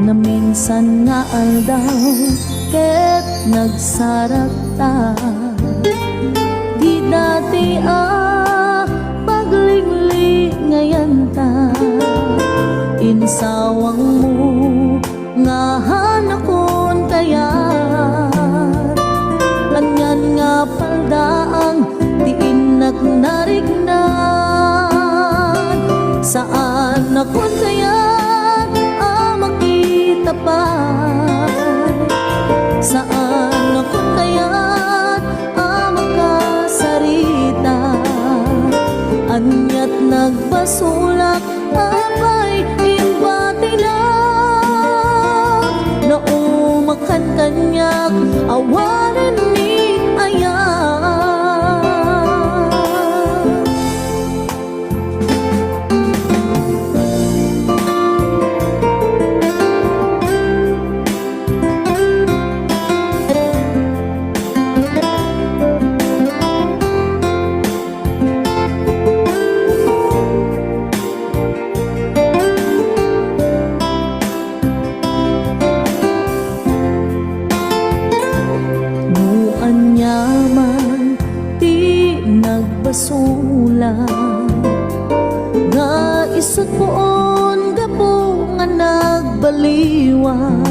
na minsan nga aldaw ket nagsarak ta. Di dati paglinglingayan ta, insawang mo nga hanakon kayat. Anyan nga paldaang diin nagnarignan, saan akon kayat makita pa. Saan akon kayat makasarita, anyat nagbasulak apay imbati lang. Naumakan kanyak awanan ni ayan. Basulang nga isot poon gapo nga nagbaliwan,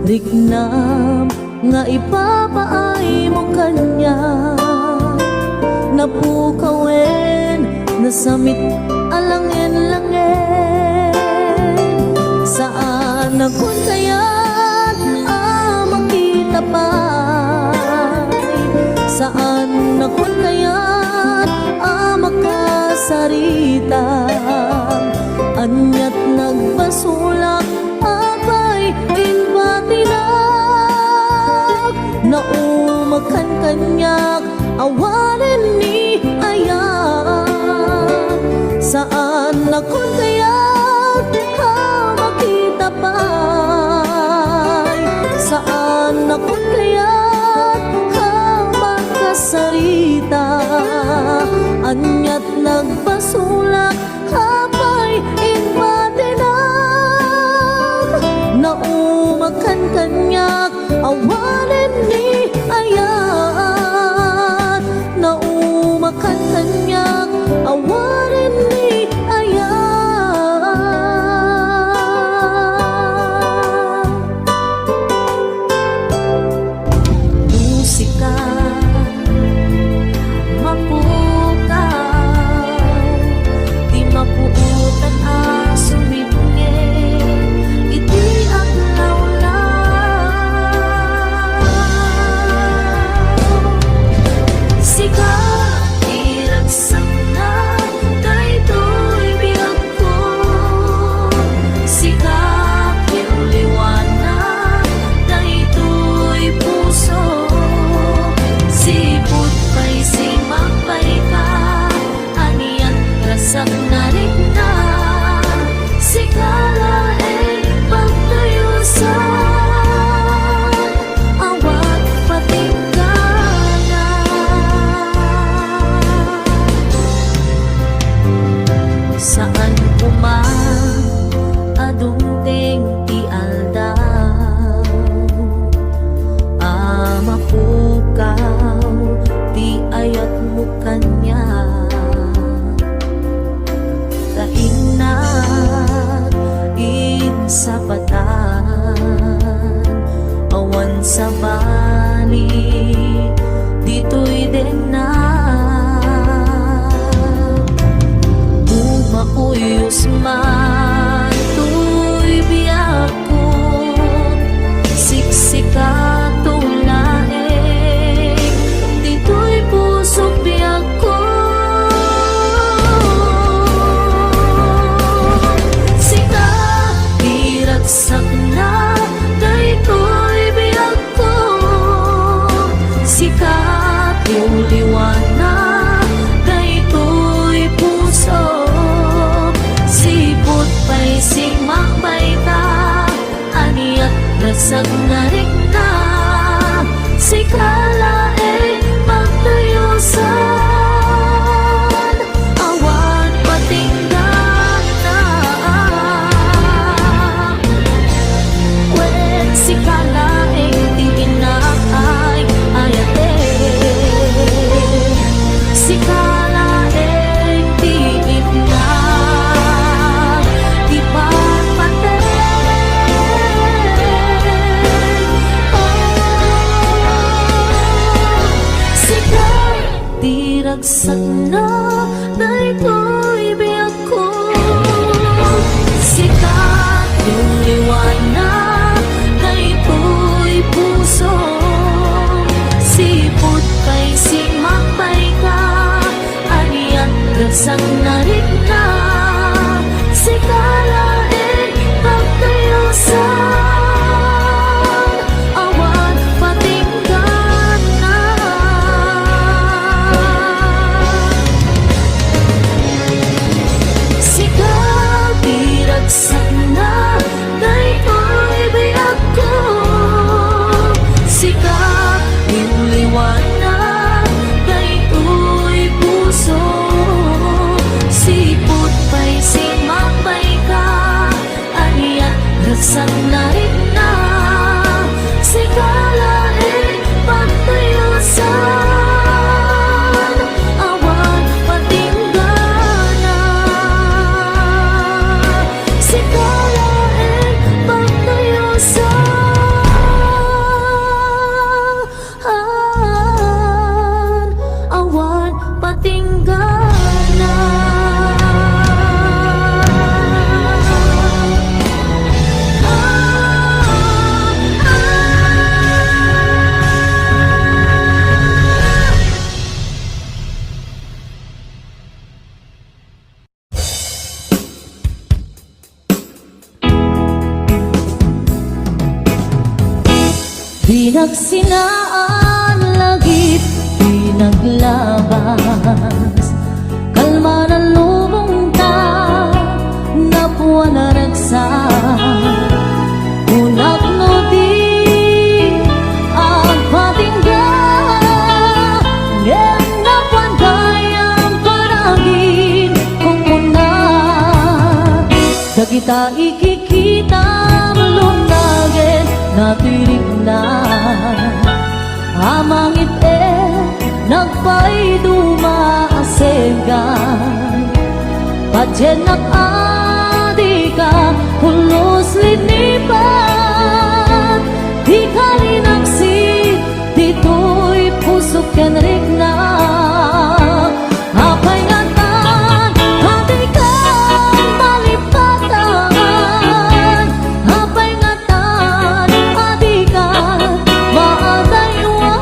riknam nga ipapaay mo kanya. Napukawen nasamit alangin-langin, saan akon kayat makita pa. Saan akon kayat makasarita, anyat nagbasulak apay inbati lang. Naumakan kanyak awanen ni ayan, saan akon kayat makita pa. Saan akon kayat sarita, anyat nagbasulak apay inbati lang. Naumakan kanyak awanen ni ayan, naumakan kanyak awanen ni ayan. Musika mapuutan sumibnge, iti adlaw lang. Sika iragsak na daytoy biyag ko, sika piuliwanan daytoy puso. Sipot pa'y simapay ka, aniyan rasak na na sikala pagtayusan, awat patinggalan. Saan adungteng ti aldaw, mapukaw ti ayat mo kanya. Kainat sa patan, awan sa bali, dito'y din na bumauyos man to'y biyak ko, siksika tulaeng, dito'y pusok biyak ko. Sak na daytoy biyag ko, sikat yung liwanag daytoy puso. Sipot pa'y sigmakbay ta, aniyak rasag na rikna, sikala magtayusan, awan patinggan na. biragsak na daytoy biyak ko. Sikat yung liwanag daytoy puso, sipot kay simakbay ka, aniyak ragsak na rin na. Sikalain pagkayusan, awan patinggan na. Sikabiragsak na daytoy biyak ko. Sikap yung liwanag daytoy puso, sipot pa'y simakbay ka, aniyak ragsak na rin na. Sikalain pagtayusan, awan patinggan na. Sikalain pagtayusan, awan patinggan na. Pinagsinaan lagip, pinaglabas, kalma na lubong ta, napuan na ragsak. Unak no di ang patingga, ngem napuan kayang panagin kung muna. Dagita ikikita lunagin natirik na. Amangit nagpay dumaasegan, padyenak adika pulos linipan. Di kalinaksit dito'y pusok ken rigna. Apay ngatan adikan malipatan, apay ngatan adikan maadaywan.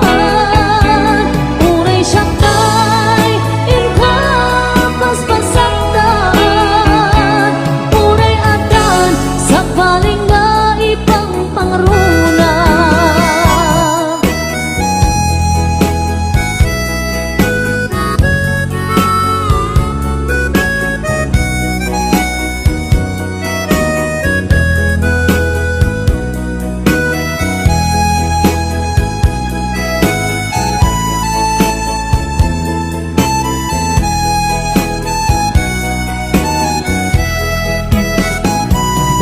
Unay siyakay inkapas pasaktan, unay adan sa paling nga ipang pangruna.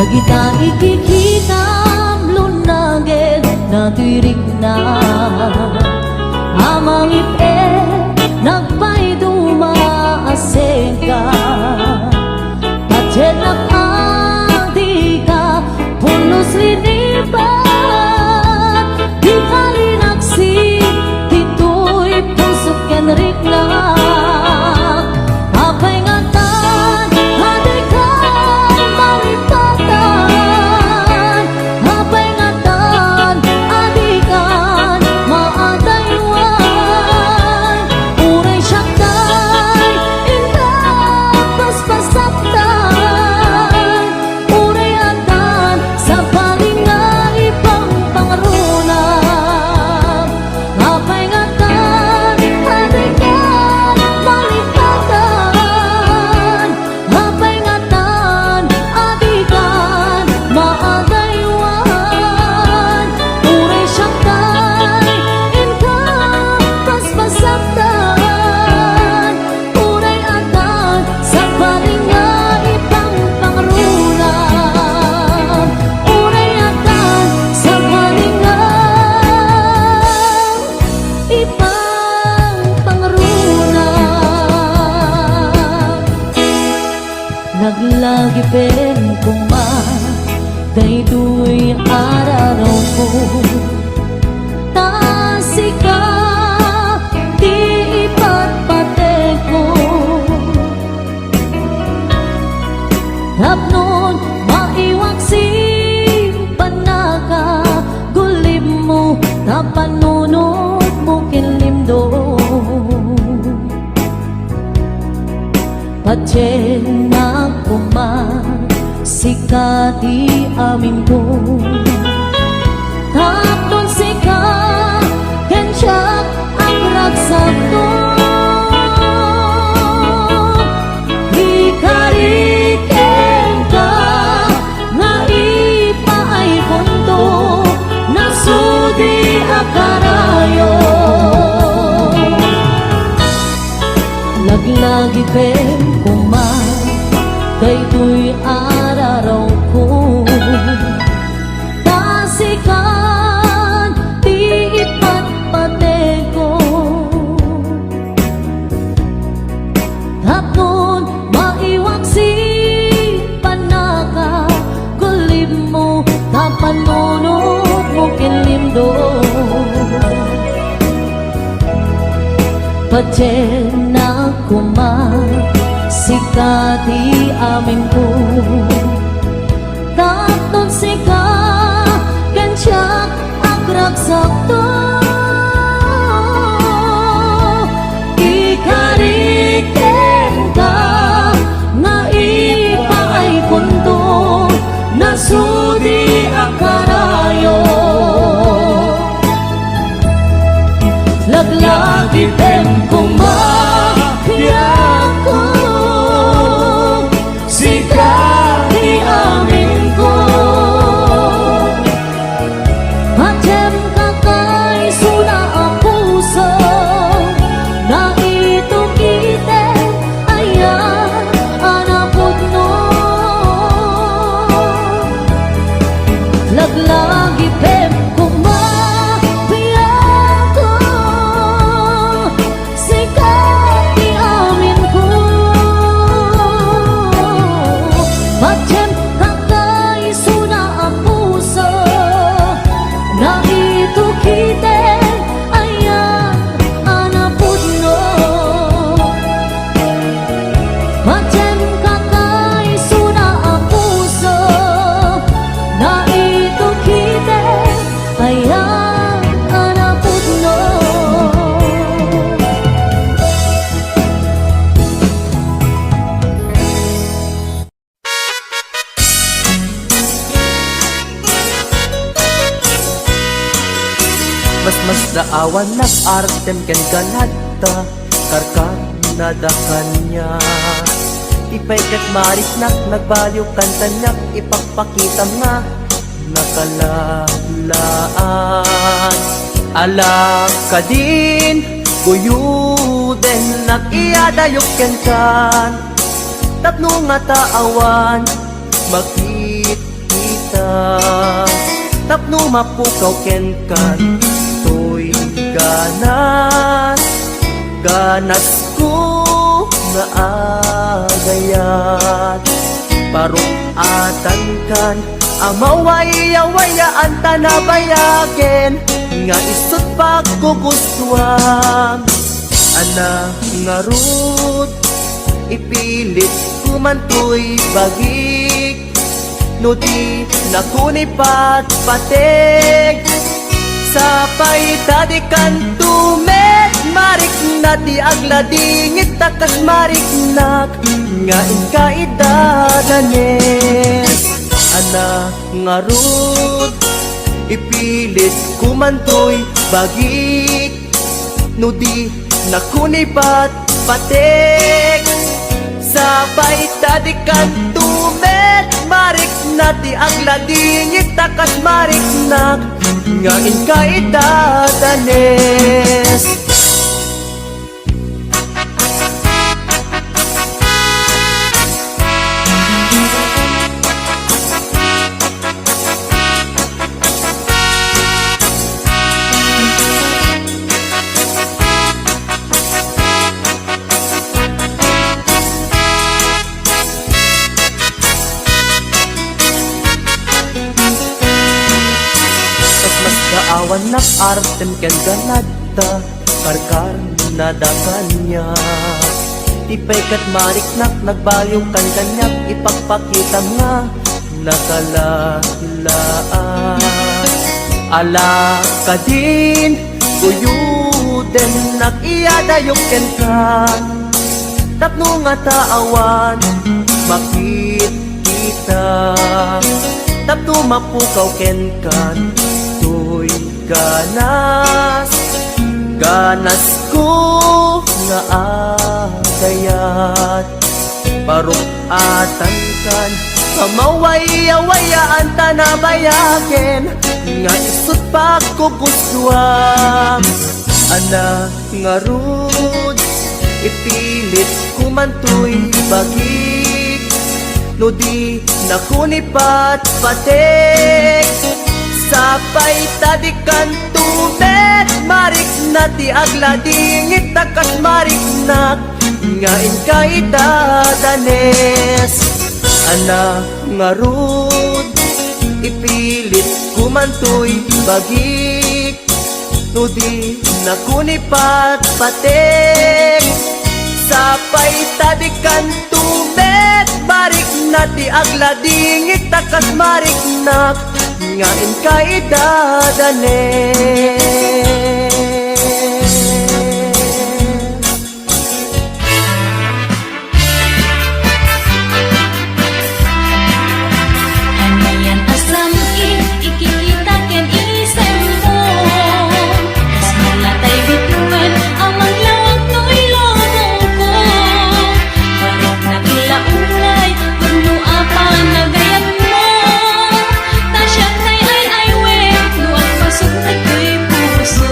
Dagita ikikita lunagin natirik na. Amang nagpay dumaaseka, padyenak adika pulos linipan. Di kalinaksi dito'y pusok ken rigna. Apay ngatan adikan malipatan, apay ngatan adikan maadaywan. Unay siyakay inkapas pasaktan, unay adan sa paling nga ipang pangruna. Apay ngatan adikan malipatan, apay ngatan adikan maadaywan. Unay siyakay inkapas pasaktan, unay adan sa paling nga ipang pangruna. Unay adan sa paling nga ipang pangruna. Naglagipin kung daytoy araraw ko. Tasika di ipatpate Tapnon maiwag si panaka gulim mo tapanunod mo kinlimdo Patyen na sikati amin ko Tapnon sika kensiyak ang ragsak ko Ikariken ka nga ipaay punto nasudi akarayo Laglagi pen kuman kay tuy araraw ko Tasikan di ipatpate ko Tapnon maiwag si panaka gulim mo tapanunod mo kinlimdo Patyen na sikati amin ko Tapnon sika kensiyak ang ragsak to Ikariken ka nga ipaay punto nasudi akarayo Laglagi pen kumahiyak ko Sikati amin ko Patyen kakay suna ang puso Na ito kite ayan anapot no Laglagi pen kumahiyak ko Sikati amin ko Patyen kakay suna ang puso Na ito kite ayan anapod no Patyen kakay suna ang puso Na ito kite ayan anapod no Mas daawan nak artem ken galata karkar nadakan niya Ipaikat marik nak nagbaliw kantanyak ipagpakita nga nakalalaan Alak ka din guyuden nak iadayok ken kan Tapno nga taawan makita Tapno mapukaw ken kan Ganas ko na agayat Parukatan kan Amaway-awayaan tanabayaken Nga isot pagkugustuhan Ana nga rut Ipilit kumantoy bagik No di nakunipat patek Sapay tadikan tumet marik na di agladingit takas marik nak nga inkaidadanes Ana nga rut ipilit kumantoy bagik no di nakunipat patek Sapay tadikan tumet marik na di agladingit takas marik nak nga inkaidadanes Awan nak artem ken ganada karkar nadakan niya Tipay kat mariknak, nagbayong kan kanyak, ipagpakita nga nakalalaan. Ala ka din, kuyuden, nag-iadayok ken ka. Tapno nga taawan, makit kita. Tapno mapukaw ken kan, tuy ganas. Ganas ko nga agayat, parukatan kan, kamaway-awayaan tanabayaken, nga isut pagkukuswam. Ana nga rud, ipilit kumantoy bagik, no di nakunipat patek. Sapay tadikan tubet, marik na ti agladingit takas marik na, ngain ka idadanes. Ana nga rud, ipilit kumantoy bagik, no di nakunipat patek. Sapay tadikan tubet, marik na ti agladingit takas marik na, ngain ka idadanes. Anayan asam ikikita ken isem mo, kas malatay bituan amang lawag to'y lobong ko. Barik na kilaulay, puno apa nagayat mo. Tasya kay ay we, luwag pasok na to'y puso.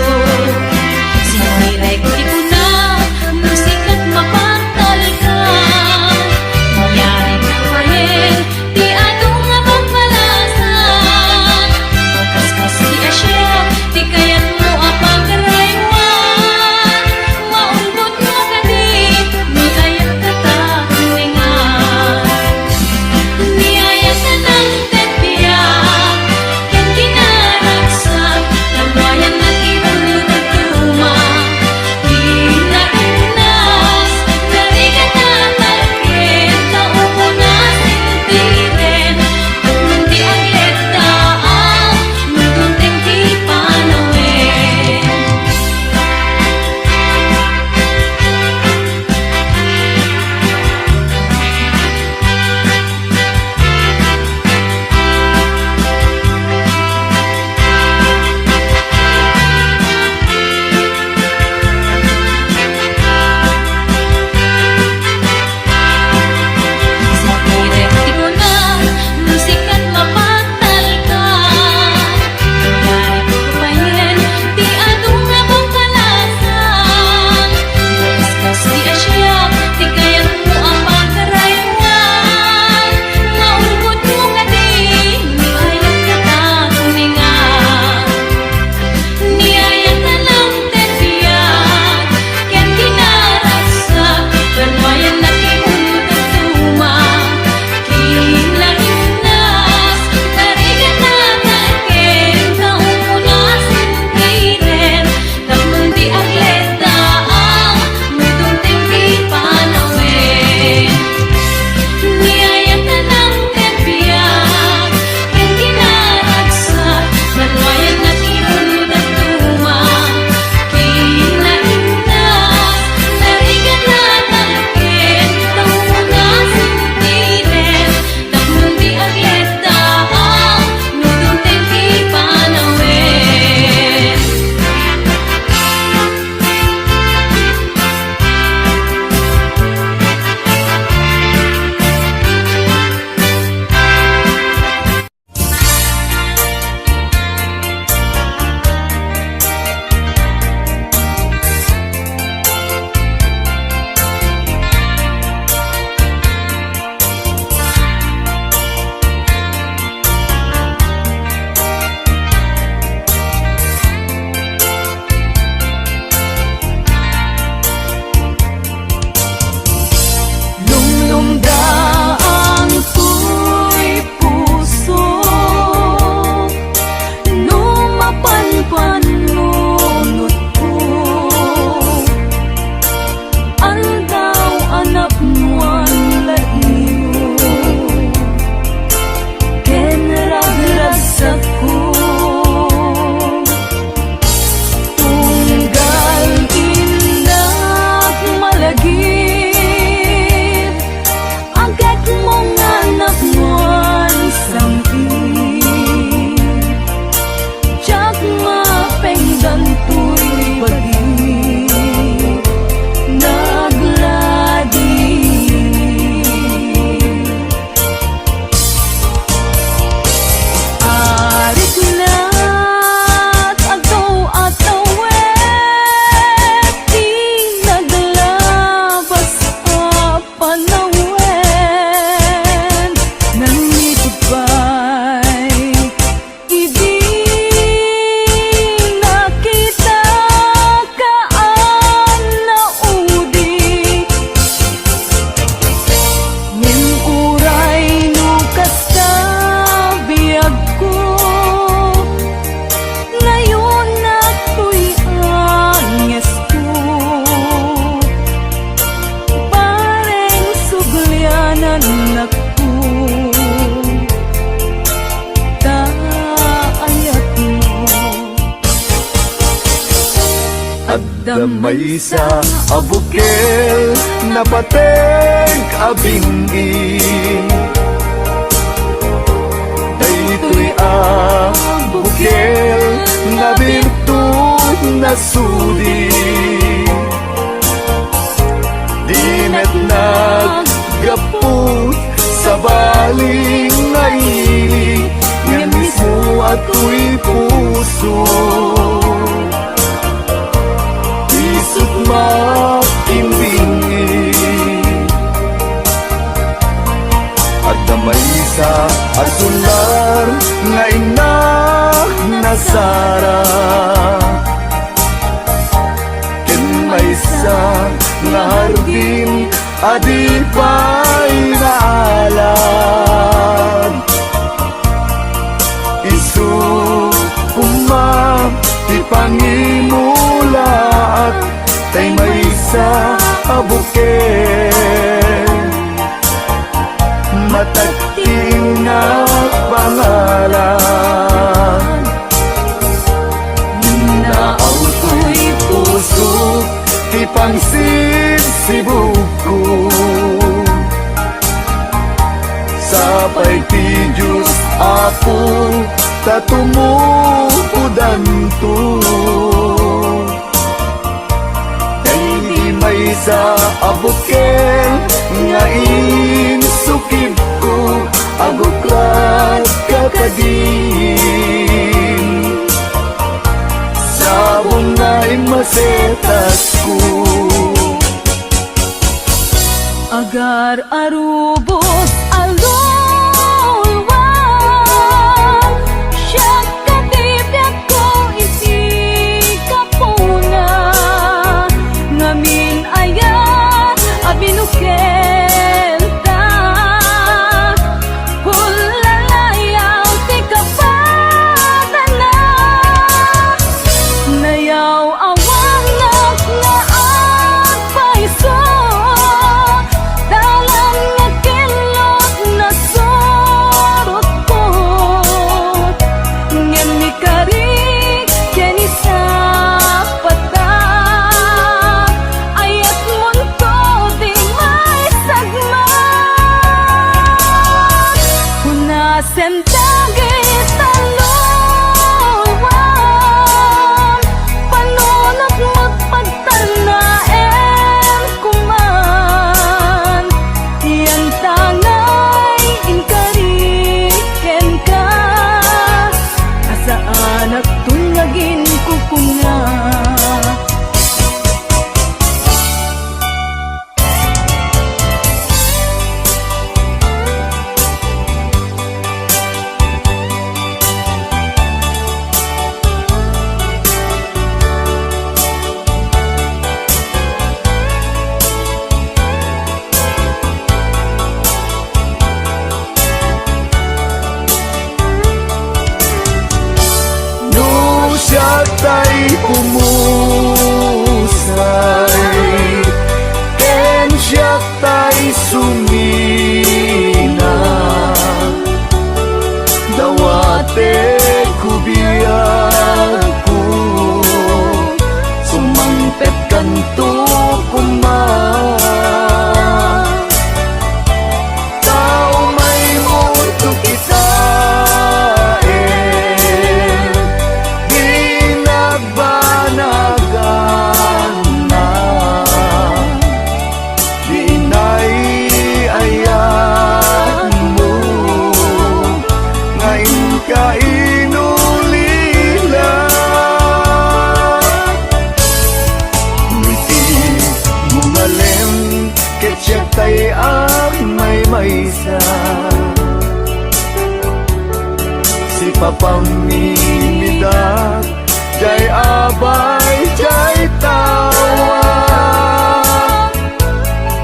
Damay sa abukel na pateg abingin, daytoy abukel na birtud na sudi, di met naggapot sa baling ngaili, nga mismo ato'y puso. Isut makimbingi at damay sa asular nga inak na Sara, ken may sa nga hardin adipay na alam. Isu kumam ipangimulaat tay may sa abukel, matagting na pangalan. Naaw ko'y puso ti pangsisibuko, sapay ti Diyos ako tatumupudan to. May sa abukel nga insukib ko, aguklat kakadin, sabong na imasetas ko. Agar arubos alulwang, siya katibyak ko iti kapuna, ngamin ayat abinukel ta, hulalayaw ti kapatana, nayaw awang na agpaiso, dalang nakilot na sorot ko, ngem ni kari ken isa pata, ayat munto di may sagma, hunasen dagit talungan, panunot magpagtanaen kuman, yan tangay inkariken ka, asaan at tungagin kukunga. No siya tay pumusay, ken siya tay sumina, dawate kubiyag ko, sumangpet kanto kuman. Tao may mundo kita, kainulila, ngiti mungalem ketyak tay may maysa, si papamimidak jay abay jay tawa,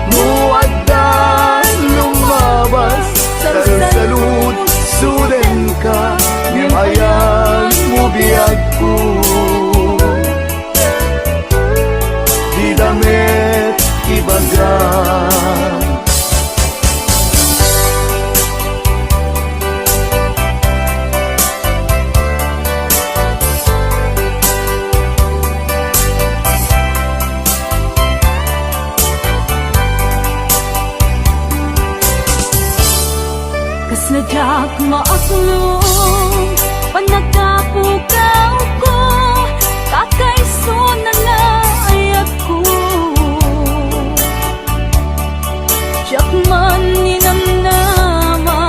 muaddan lumabas salud suden ka, ngem ayan mo biyag ko, di damit ibagan. siyak maaklong panagkapukaw ko kakaiso na naayat ko siyak man ninamnama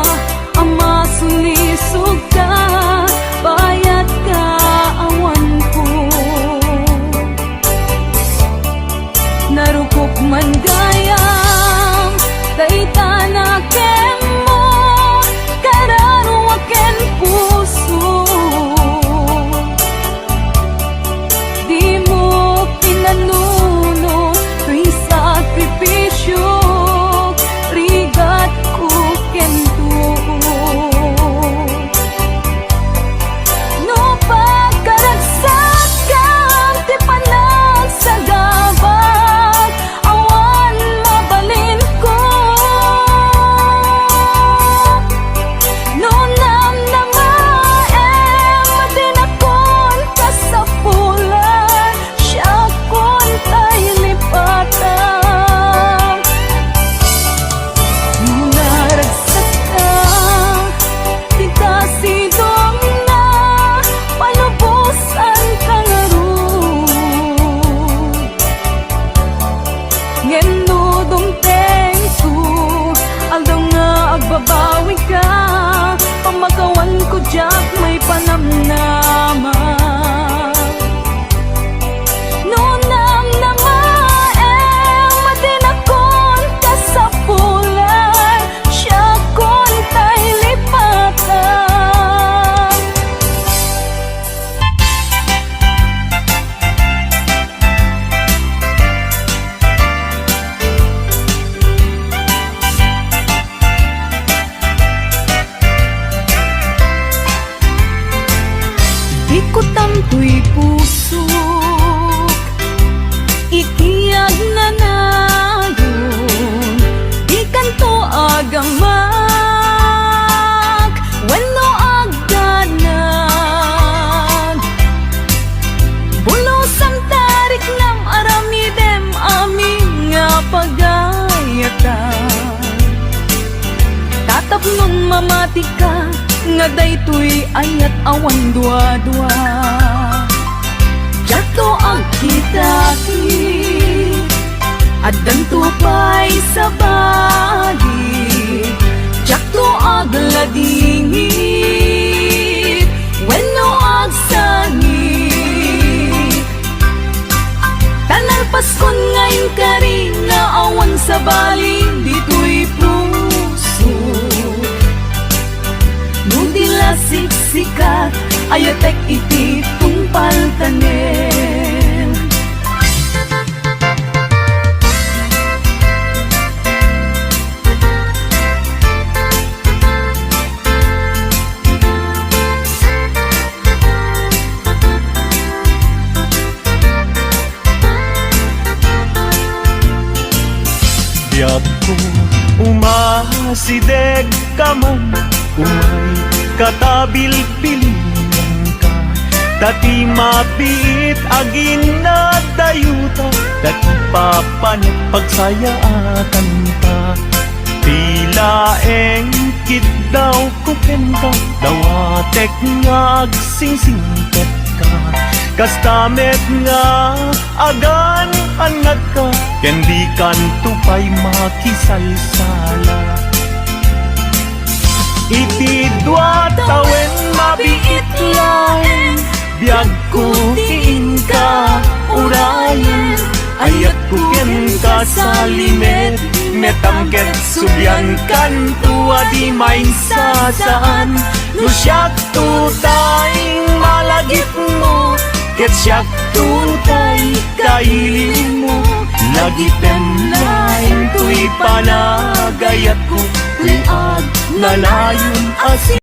ama sulisog ka bayat ka awan ko narukok man gayam dayta na ken mo kararwa ken puso di mo pinanuno tuy sakripisyo rigat ko ken no pagkaragsak kang ti panagsagabag awan mabalin ko no namnamaem madinakon kasapulan siya kon tay lipatan naragsak ka di kasidong na palubusan ka nga ron ngenudong tengso aldaw nga agbabawi ka pamagawan ko jak may panamnama no namnamaem madinakon kasapulan siya kon tay lipatan ikot ang tuy puso ikiyag na nayon ikanto agamak wenno agdanag bulos ang tarik ng aramidem aming nga pagayatan tatapnon mamati ka nga daytoy ayat awan dua-dua jato ang kitaki at danto pa'y sa bagi jato ag ladingit wenno ag sangit tanal paskon ngayon kari nga awan sa baling dito'y puso nudila siksikat ayatek iti tungpal tanen Biyag ko umasideg ka man umay katabil pilihan ka dati mapit agin na dayuta dati papanit pagsayaatan ka tila engkit daw kuken ka dawatek nga agsingsingket ka kastamet nga agan anad ka kendi kanto pa'y makisalsala iti dua tawen mabiit lain biag ko tiin ka urayan ayat ko ken ka sa limet metangket subyan kanto adi main sasaan no siyak tutay malagip mo ket siyak tutay kailin mo lagitem lain tuy panagayat ko tuy ag nalayon as